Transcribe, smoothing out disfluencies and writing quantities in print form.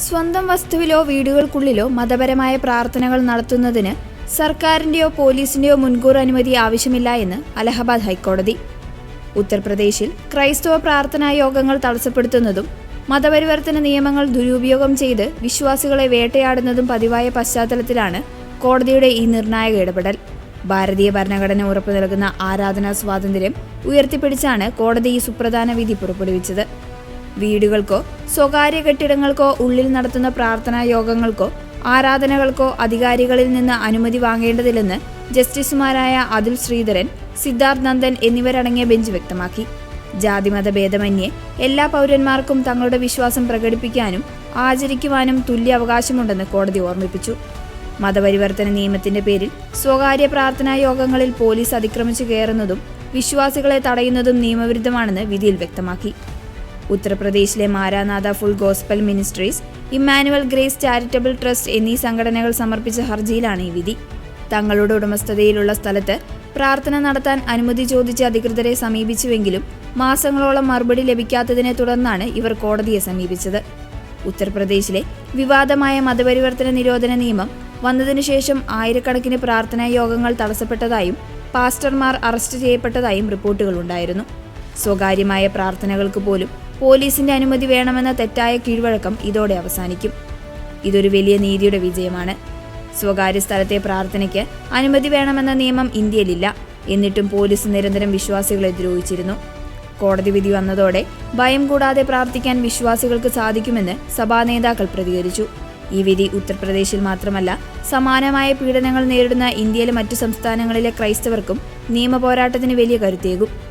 സ്വന്തം വസ്തുവിലോ വീടുകൾക്കുള്ളിലോ മതപരമായ പ്രാർത്ഥനകൾ നടത്തുന്നതിന് സർക്കാരിന്റെയോ പോലീസിന്റെയോ മുൻകൂർ അനുമതി ആവശ്യമില്ല എന്ന് അലഹബാദ് ഹൈക്കോടതി. ഉത്തർപ്രദേശിൽ ക്രൈസ്തവ പ്രാർത്ഥനാ യോഗങ്ങൾ തടസ്സപ്പെടുത്തുന്നതും മതപരിവർത്തന നിയമങ്ങൾ ദുരുപയോഗം ചെയ്ത് വിശ്വാസികളെ വേട്ടയാടുന്നതും പതിവായ പശ്ചാത്തലത്തിലാണ് കോടതിയുടെ ഈ നിർണായക ഇടപെടൽ. ഭാരതീയ ഭരണഘടന ഉറപ്പു നൽകുന്ന ആരാധനാ സ്വാതന്ത്ര്യം ഉയർത്തിപ്പിടിച്ചാണ് കോടതി ഈ സുപ്രധാന വിധി പുറപ്പെടുവിച്ചത്. വീടുകൾക്കോ സ്വകാര്യ കെട്ടിടങ്ങൾക്കോ ഉള്ളിൽ നടത്തുന്ന പ്രാർത്ഥനാ യോഗങ്ങൾക്കോ ആരാധനകൾക്കോ അധികാരികളിൽ നിന്ന് അനുമതി വാങ്ങേണ്ടതില്ലെന്ന് ജസ്റ്റിസുമാരായ അതുൽ ശ്രീധരൻ, സിദ്ധാർത്ഥ് നന്ദൻ എന്നിവരടങ്ങിയ ബെഞ്ച് വ്യക്തമാക്കി. ജാതിമത ഭേദമന്യേ എല്ലാ പൗരന്മാർക്കും തങ്ങളുടെ വിശ്വാസം പ്രകടിപ്പിക്കാനും ആചരിക്കുവാനും തുല്യ അവകാശമുണ്ടെന്ന് കോടതി ഓർമ്മിപ്പിച്ചു. മതപരിവർത്തന നിയമത്തിന്റെ പേരിൽ സ്വകാര്യ പ്രാർത്ഥനാ യോഗങ്ങളിൽ പോലീസ് അതിക്രമിച്ചു കയറുന്നതും വിശ്വാസികളെ തടയുന്നതും നിയമവിരുദ്ധമാണെന്ന് വിധിയിൽ വ്യക്തമാക്കി. ഉത്തർപ്രദേശിലെ Maranatha Full Gospel Ministries, Emmanuel Grace Charitable Trust എന്നീ സംഘടനകൾ സമർപ്പിച്ച ഹർജിയിലാണ് ഈ വിധി. തങ്ങളുടെ ഉടമസ്ഥതയിലുള്ള സ്ഥലത്ത് പ്രാർത്ഥന നടത്താൻ അനുമതി ചോദിച്ച് അധികൃതരെ സമീപിച്ചുവെങ്കിലും മാസങ്ങളോളം മറുപടി ലഭിക്കാത്തതിനെ തുടർന്നാണ് ഇവർ കോടതിയെ സമീപിച്ചത്. ഉത്തർപ്രദേശിലെ വിവാദമായ മതപരിവർത്തന നിരോധന നിയമം വന്നതിനുശേഷം ആയിരക്കണക്കിന് പ്രാർത്ഥനാ യോഗങ്ങൾ തടസ്സപ്പെട്ടതായും പാസ്റ്റർമാർ അറസ്റ്റ് ചെയ്യപ്പെട്ടതായും റിപ്പോർട്ടുകളുണ്ടായിരുന്നു. സ്വകാര്യമായ പ്രാർത്ഥനകൾക്ക് പോലും പോലീസിന്റെ അനുമതി വേണമെന്ന തെറ്റായ കീഴ്വഴക്കം ഇതോടെ അവസാനിക്കും. ഇതൊരു വലിയ നീതിയുടെ വിജയമാണ്. സ്വകാര്യ സ്ഥലത്തെ പ്രാർത്ഥനയ്ക്ക് അനുമതി വേണമെന്ന നിയമം ഇന്ത്യയിലില്ല. എന്നിട്ടും പോലീസ് നിരന്തരം വിശ്വാസികളെ ദ്രോഹിച്ചിരുന്നു. കോടതി വിധി വന്നതോടെ ഭയം കൂടാതെ പ്രാർത്ഥിക്കാൻ വിശ്വാസികൾക്ക് സാധിക്കുമെന്ന് സഭാ നേതാക്കൾ പ്രതികരിച്ചു. ഈ വിധി ഉത്തർപ്രദേശിൽ മാത്രമല്ല, സമാനമായ പീഡനങ്ങൾ നേരിടുന്ന ഇന്ത്യയിലെ മറ്റു സംസ്ഥാനങ്ങളിലെ ക്രൈസ്തവർക്കും നിയമപോരാട്ടത്തിന് വലിയ കരുത്തേകും.